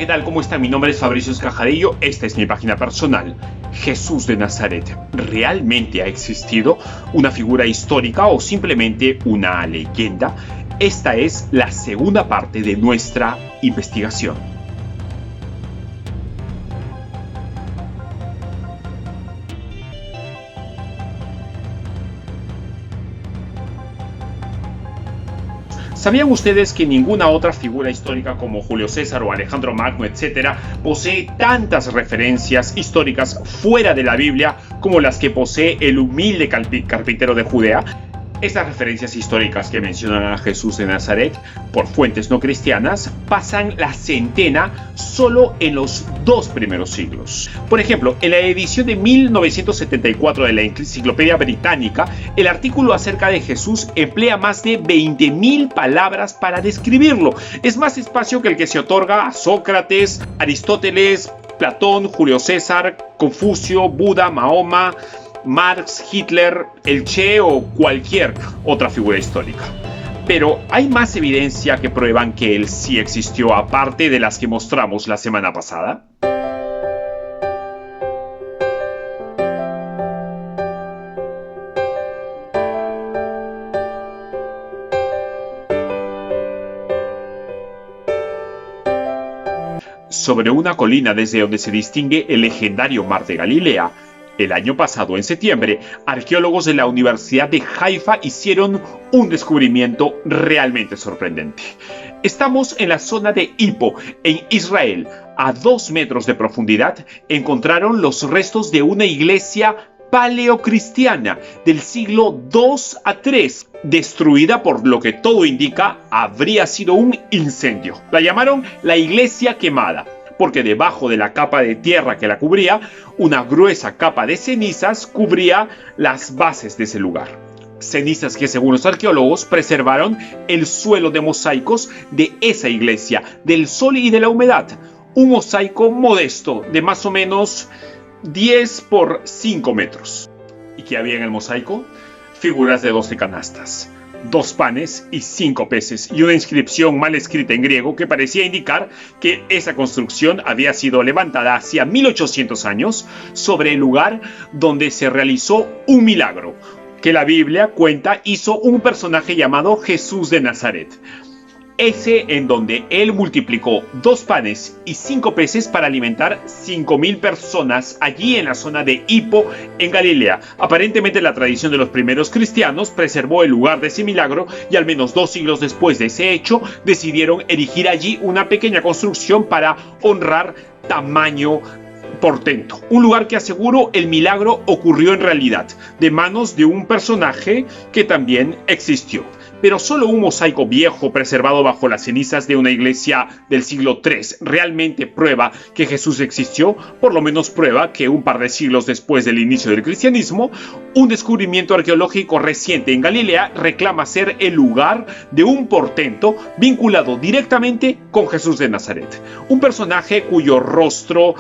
tal? ¿Cómo está? Mi nombre es Fabricio Escajadillo, esta es mi página personal. ¿Jesús de Nazaret realmente ha existido? ¿Una figura histórica o simplemente una leyenda? Esta es la segunda parte de nuestra investigación. ¿Sabían ustedes que ninguna otra figura histórica como Julio César o Alejandro Magno, etcétera, posee tantas referencias históricas fuera de la Biblia como las que posee el humilde carpintero de Judea? Estas referencias históricas que mencionan a Jesús de Nazaret por fuentes no cristianas pasan la centena solo en los 2 primeros siglos. Por ejemplo, en la edición de 1974 de la Enciclopedia Británica, el artículo acerca de Jesús emplea más de 20.000 palabras para describirlo. Es más espacio que el que se otorga a Sócrates, Aristóteles, Platón, Julio César, Confucio, Buda, Mahoma, Marx, Hitler, el Che o cualquier otra figura histórica. Pero hay más evidencia que prueban que él sí existió, aparte de las que mostramos la semana pasada. Sobre una colina desde donde se distingue el legendario Mar de Galilea, el año pasado, en septiembre, arqueólogos de la Universidad de Haifa hicieron un descubrimiento realmente sorprendente. Estamos en la zona de Hippo, en Israel. A 2 metros de profundidad encontraron los restos de una iglesia paleocristiana del siglo II a III, destruida por lo que todo indica habría sido un incendio. La llamaron la iglesia quemada, porque debajo de la capa de tierra que la cubría, una gruesa capa de cenizas cubría las bases de ese lugar. Cenizas que, según los arqueólogos, preservaron el suelo de mosaicos de esa iglesia, del sol y de la humedad. Un mosaico modesto de más o menos 10 por 5 metros. ¿Y qué había en el mosaico? Figuras de 12 canastas, 2 panes y 5 peces, y una inscripción mal escrita en griego que parecía indicar que esa construcción había sido levantada hacía 1800 años sobre el lugar donde se realizó un milagro que la Biblia cuenta hizo un personaje llamado Jesús de Nazaret. Ese en donde él multiplicó 2 panes y 5 peces para alimentar 5.000 personas allí en la zona de Hippo, en Galilea. Aparentemente la tradición de los primeros cristianos preservó el lugar de ese milagro y al menos 2 siglos después de ese hecho decidieron erigir allí una pequeña construcción para honrar tamaño portento. Un lugar que aseguro el milagro ocurrió en realidad, de manos de un personaje que también existió. Pero solo un mosaico viejo preservado bajo las cenizas de una iglesia del siglo III realmente prueba que Jesús existió, por lo menos prueba que un par de siglos después del inicio del cristianismo, un descubrimiento arqueológico reciente en Galilea reclama ser el lugar de un portento vinculado directamente con Jesús de Nazaret. Un personaje cuyo rostro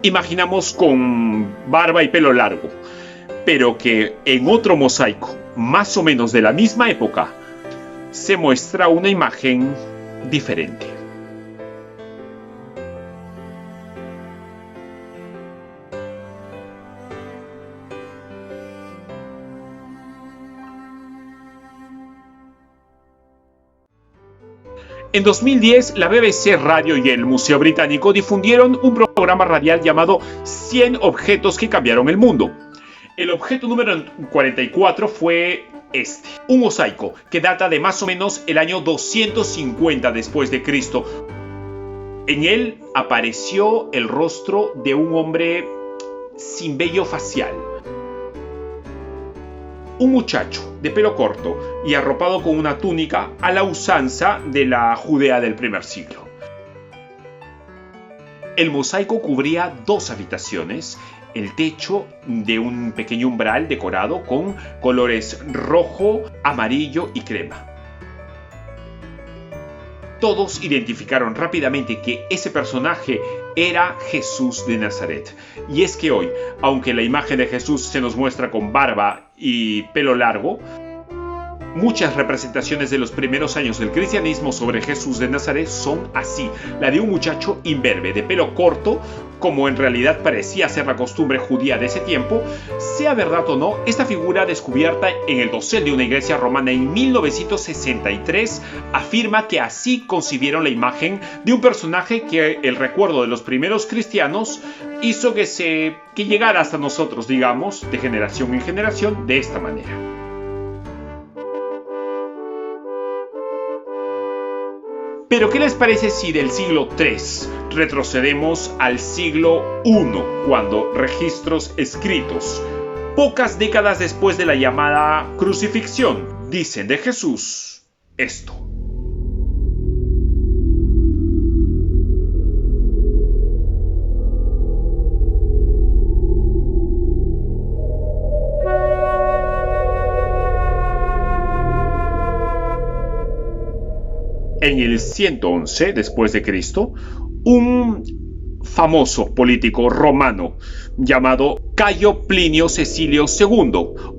imaginamos con barba y pelo largo, pero que en otro mosaico, más o menos de la misma época, se muestra una imagen diferente. En 2010, la BBC Radio y el Museo Británico difundieron un programa radial llamado 100 objetos que cambiaron el mundo. El objeto número 44 fue un mosaico que data de más o menos el año 250 después de Cristo. En él apareció el rostro de un hombre sin vello facial. Un muchacho de pelo corto y arropado con una túnica a la usanza de la Judea del primer siglo. El mosaico cubría 2 habitaciones, el techo de un pequeño umbral decorado con colores rojo, amarillo y crema. Todos identificaron rápidamente que ese personaje era Jesús de Nazaret. Y es que hoy, aunque la imagen de Jesús se nos muestra con barba y pelo largo, Muchas representaciones de los primeros años del cristianismo sobre Jesús de Nazaret son así. La de un muchacho imberbe, de pelo corto, como en realidad parecía ser la costumbre judía de ese tiempo. Sea verdad o no, esta figura descubierta en el dosel de una iglesia romana en 1963 afirma que así concibieron la imagen de un personaje que el recuerdo de los primeros cristianos hizo que llegara hasta nosotros, digamos, de generación en generación, de esta manera. Pero ¿qué les parece si del siglo III retrocedemos al siglo I, cuando registros escritos, pocas décadas después de la llamada crucifixión, dicen de Jesús esto? En el 111 después de Cristo, un famoso político romano llamado Cayo Plinio Cecilio II,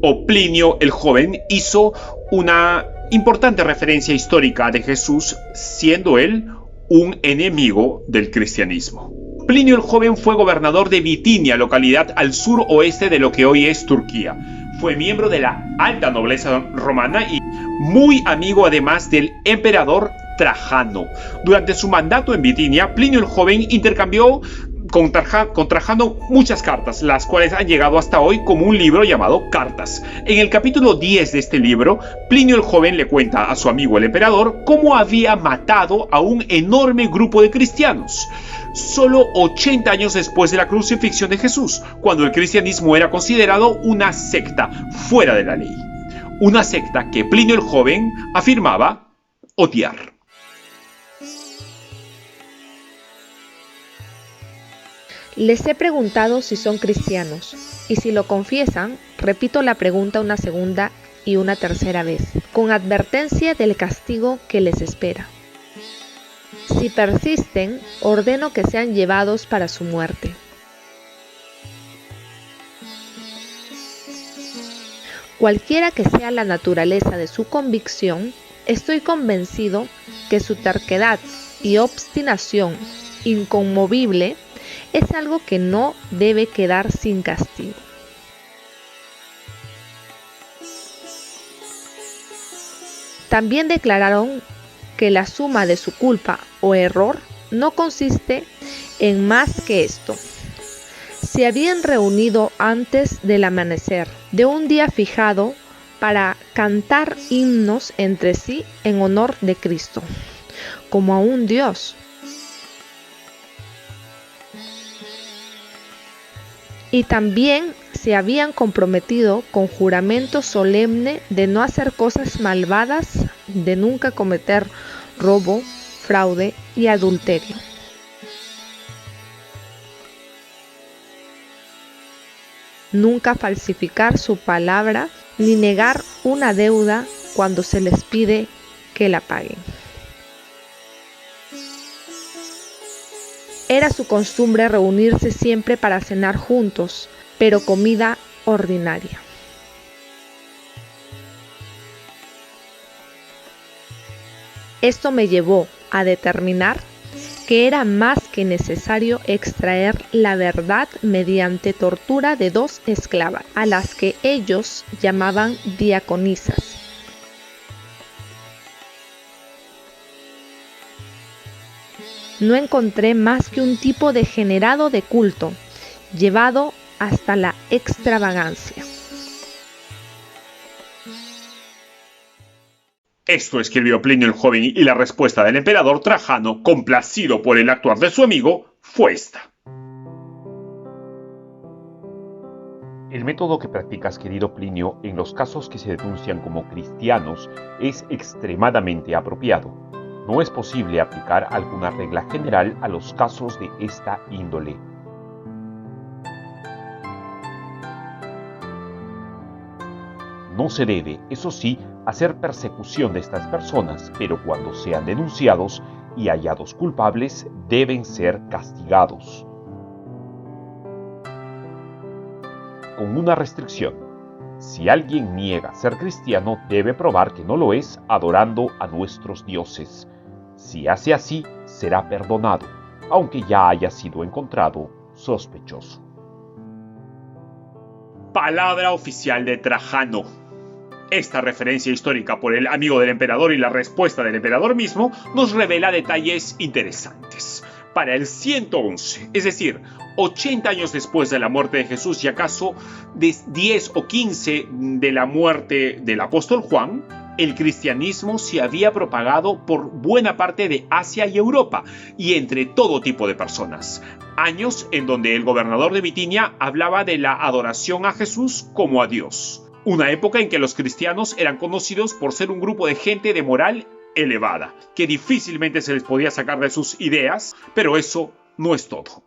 o Plinio el Joven, hizo una importante referencia histórica de Jesús, siendo él un enemigo del cristianismo. Plinio el Joven fue gobernador de Bitinia, localidad al suroeste de lo que hoy es Turquía. Fue miembro de la alta nobleza romana y muy amigo además del emperador Trajano. Durante su mandato en Bitinia, Plinio el Joven intercambió con Trajano muchas cartas, las cuales han llegado hasta hoy como un libro llamado Cartas. En el capítulo 10 de este libro, Plinio el Joven le cuenta a su amigo el emperador cómo había matado a un enorme grupo de cristianos, solo 80 años después de la crucifixión de Jesús, cuando el cristianismo era considerado una secta fuera de la ley. Una secta que Plinio el Joven afirmaba odiar. Les he preguntado si son cristianos, y si lo confiesan, repito la pregunta una segunda y una tercera vez, con advertencia del castigo que les espera. Si persisten, ordeno que sean llevados para su muerte. Cualquiera que sea la naturaleza de su convicción, estoy convencido que su terquedad y obstinación inconmovible es algo que no debe quedar sin castigo. También declararon que la suma de su culpa o error no consiste en más que esto. Se habían reunido antes del amanecer de un día fijado para cantar himnos entre sí en honor de Cristo, como a un Dios. Y también se habían comprometido con juramento solemne de no hacer cosas malvadas, de nunca cometer robo, fraude y adulterio. Nunca falsificar su palabra ni negar una deuda cuando se les pide que la paguen. Era su costumbre reunirse siempre para cenar juntos, pero comida ordinaria. Esto me llevó a determinar que era más que necesario extraer la verdad mediante tortura de 2 esclavas, a las que ellos llamaban diaconisas. No encontré más que un tipo degenerado de culto, llevado hasta la extravagancia. Esto escribió Plinio el Joven, y la respuesta del emperador Trajano, complacido por el actuar de su amigo, fue esta. El método que practicas, querido Plinio, en los casos que se denuncian como cristianos es extremadamente apropiado. No es posible aplicar alguna regla general a los casos de esta índole. No se debe, eso sí, hacer persecución de estas personas, pero cuando sean denunciados y hallados culpables, deben ser castigados. Con una restricción: Si alguien niega ser cristiano, debe probar que no lo es adorando a nuestros dioses. Si hace así, será perdonado, aunque ya haya sido encontrado sospechoso. Palabra oficial de Trajano. Esta referencia histórica por el amigo del emperador y la respuesta del emperador mismo nos revela detalles interesantes. Para el 111, es decir, 80 años después de la muerte de Jesús y acaso 10 o 15 de la muerte del apóstol Juan, el cristianismo se había propagado por buena parte de Asia y Europa y entre todo tipo de personas. Años en donde el gobernador de Bitinia hablaba de la adoración a Jesús como a Dios. Una época en que los cristianos eran conocidos por ser un grupo de gente de moral elevada, que difícilmente se les podía sacar de sus ideas, pero eso no es todo.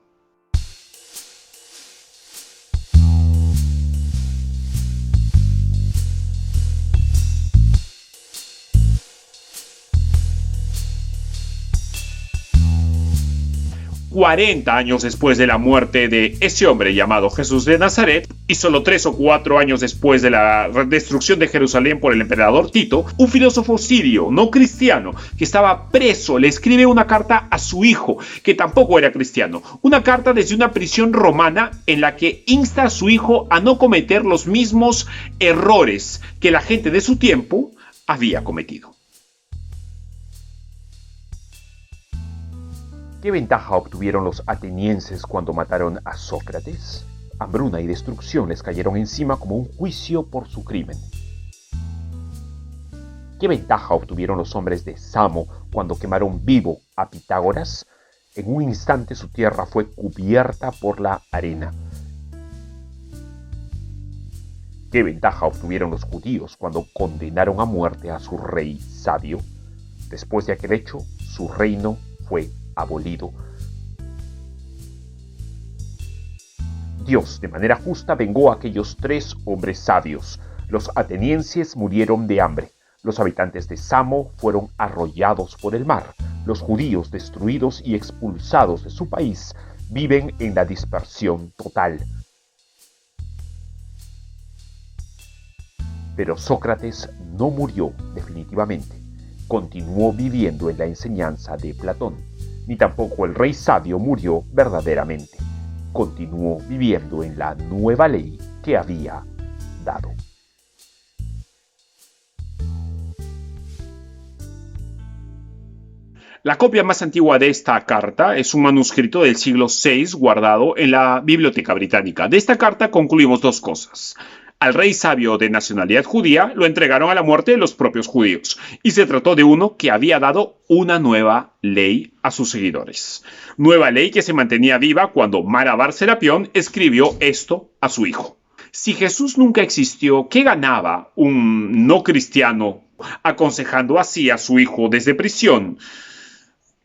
...40 años después de la muerte de ese hombre llamado Jesús de Nazaret, y solo 3 o 4 años después de la destrucción de Jerusalén por el emperador Tito, un filósofo sirio, no cristiano, que estaba preso, le escribe una carta a su hijo, que tampoco era cristiano. Una carta desde una prisión romana en la que insta a su hijo a no cometer los mismos errores que la gente de su tiempo había cometido. ¿Qué ventaja obtuvieron los atenienses cuando mataron a Sócrates? Hambruna y destrucción les cayeron encima como un juicio por su crimen. ¿Qué ventaja obtuvieron los hombres de Samo cuando quemaron vivo a Pitágoras? En un instante su tierra fue cubierta por la arena. ¿Qué ventaja obtuvieron los judíos cuando condenaron a muerte a su rey Sabio? Después de aquel hecho, su reino fue abolido. Dios, de manera justa, vengó a aquellos 3 hombres sabios. Los atenienses murieron de hambre. Los habitantes de Samo fueron arrollados por el mar. Los judíos, destruidos y expulsados de su país, viven en la dispersión total. Pero Sócrates no murió definitivamente. Continuó viviendo en la enseñanza de Platón. Ni tampoco el rey sabio murió verdaderamente. Continuó viviendo en la nueva ley que había dado. La copia más antigua de esta carta es un manuscrito del siglo VI guardado en la Biblioteca Británica. De esta carta concluimos 2 cosas. Al rey sabio de nacionalidad judía lo entregaron a la muerte de los propios judíos, y se trató de uno que había dado una nueva ley a sus seguidores. Nueva ley que se mantenía viva cuando Marabar Serapión escribió esto a su hijo. Si Jesús nunca existió, ¿qué ganaba un no cristiano aconsejando así a su hijo desde prisión,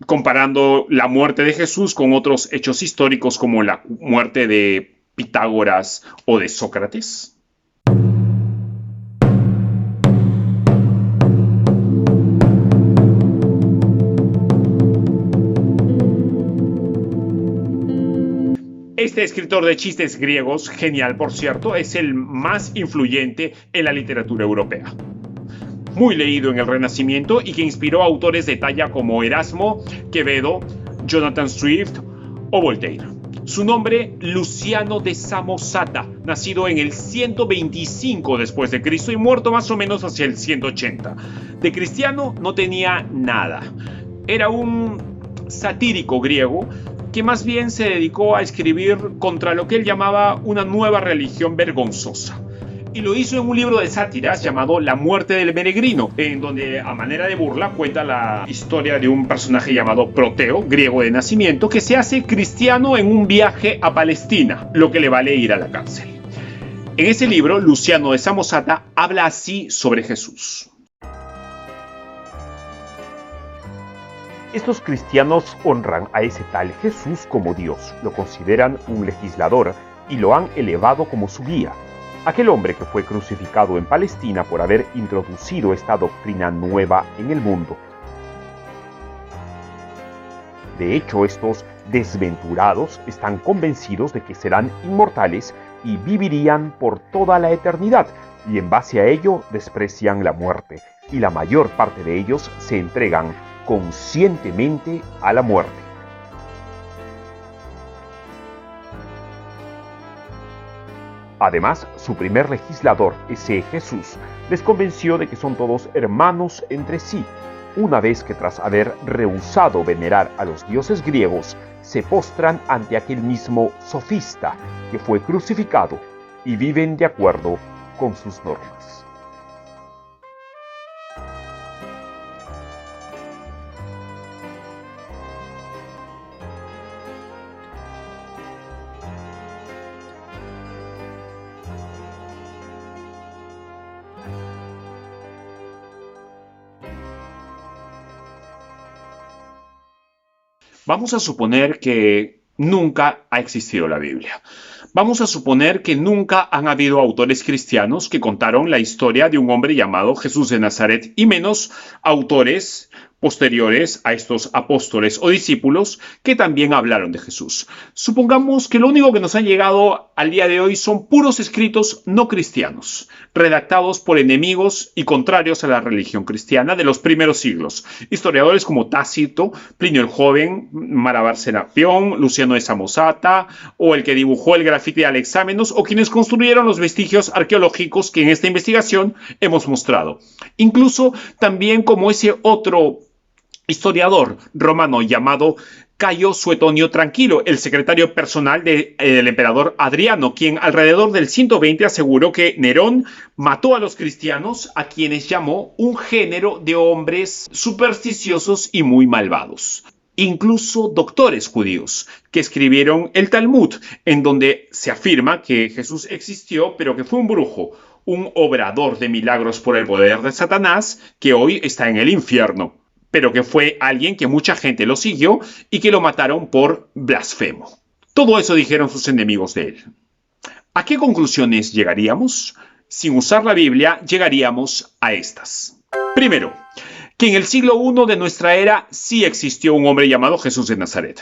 comparando la muerte de Jesús con otros hechos históricos como la muerte de Pitágoras o de Sócrates? Este escritor de chistes griegos, genial por cierto, es el más influyente en la literatura europea. Muy leído en el Renacimiento y que inspiró a autores de talla como Erasmo, Quevedo, Jonathan Swift o Voltaire. Su nombre, Luciano de Samosata, nacido en el 125 después de Cristo y muerto más o menos hacia el 180. De cristiano no tenía nada. Era un satírico griego que más bien se dedicó a escribir contra lo que él llamaba una nueva religión vergonzosa. Y lo hizo en un libro de sátiras llamado La muerte del peregrino, en donde a manera de burla cuenta la historia de un personaje llamado Proteo, griego de nacimiento, que se hace cristiano en un viaje a Palestina, lo que le vale ir a la cárcel. En ese libro, Luciano de Samosata habla así sobre Jesús. Estos cristianos honran a ese tal Jesús como Dios, lo consideran un legislador y lo han elevado como su guía. Aquel hombre que fue crucificado en Palestina por haber introducido esta doctrina nueva en el mundo. De hecho, estos desventurados están convencidos de que serán inmortales y vivirían por toda la eternidad, y en base a ello desprecian la muerte, y la mayor parte de ellos se entregan conscientemente a la muerte. Además, su primer legislador, ese Jesús, les convenció de que son todos hermanos entre sí, una vez que tras haber rehusado venerar a los dioses griegos, se postran ante aquel mismo sofista que fue crucificado y viven de acuerdo con sus normas. Vamos a suponer que nunca ha existido la Biblia. Vamos a suponer que nunca han habido autores cristianos que contaron la historia de un hombre llamado Jesús de Nazaret, y menos autores posteriores a estos apóstoles o discípulos que también hablaron de Jesús. Supongamos que lo único que nos ha llegado al día de hoy son puros escritos no cristianos, redactados por enemigos y contrarios a la religión cristiana de los primeros siglos. Historiadores como Tácito, Plinio el Joven, Marabar Serapión, Luciano de Samosata, o el que dibujó el grafiti de Alexámenos, o quienes construyeron los vestigios arqueológicos que en esta investigación hemos mostrado. Incluso también como ese otro historiador romano llamado Cayo Suetonio Tranquilo, el secretario personal del emperador Adriano, quien alrededor del 120 aseguró que Nerón mató a los cristianos, a quienes llamó un género de hombres supersticiosos y muy malvados. Incluso doctores judíos que escribieron el Talmud, en donde se afirma que Jesús existió, pero que fue un brujo, un obrador de milagros por el poder de Satanás, que hoy está en el infierno, pero que fue alguien que mucha gente lo siguió y que lo mataron por blasfemo. Todo eso dijeron sus enemigos de él. ¿A qué conclusiones llegaríamos? Sin usar la Biblia, llegaríamos a estas. Primero, que en el siglo I de nuestra era sí existió un hombre llamado Jesús de Nazaret.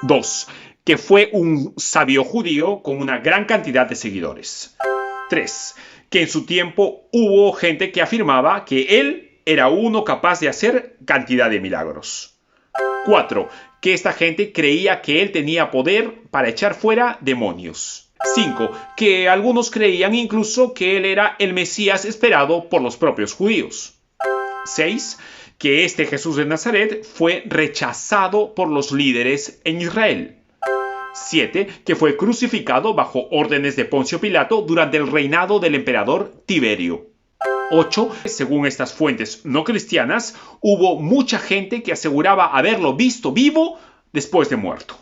2. Que fue un sabio judío con una gran cantidad de seguidores. 3. Que en su tiempo hubo gente que afirmaba que él era uno capaz de hacer cantidad de milagros. 4. Que esta gente creía que él tenía poder para echar fuera demonios. 5. Que algunos creían incluso que él era el Mesías esperado por los propios judíos. 6. Que este Jesús de Nazaret fue rechazado por los líderes en Israel. 7. Que fue crucificado bajo órdenes de Poncio Pilato durante el reinado del emperador Tiberio. 8. Según estas fuentes no cristianas, hubo mucha gente que aseguraba haberlo visto vivo después de muerto.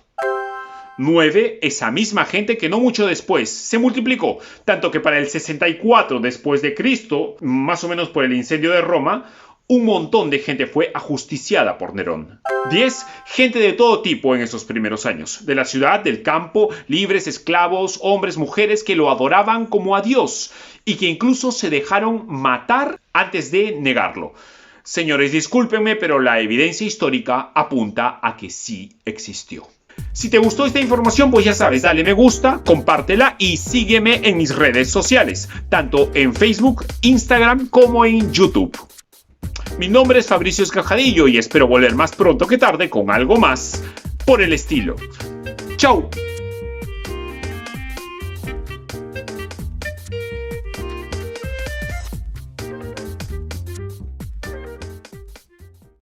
9. Esa misma gente que no mucho después se multiplicó, tanto que para el 64 después de Cristo, más o menos por el incendio de Roma, un montón de gente fue ajusticiada por Nerón. 10. Gente de todo tipo en esos primeros años, de la ciudad, del campo, libres, esclavos, hombres, mujeres que lo adoraban como a Dios y que incluso se dejaron matar antes de negarlo. Señores, discúlpenme, pero la evidencia histórica apunta a que sí existió. Si te gustó esta información, pues ya sabes, dale me gusta, compártela y sígueme en mis redes sociales, tanto en Facebook, Instagram como en YouTube. Mi nombre es Fabricio Escajadillo y espero volver más pronto que tarde con algo más por el estilo. ¡Chao!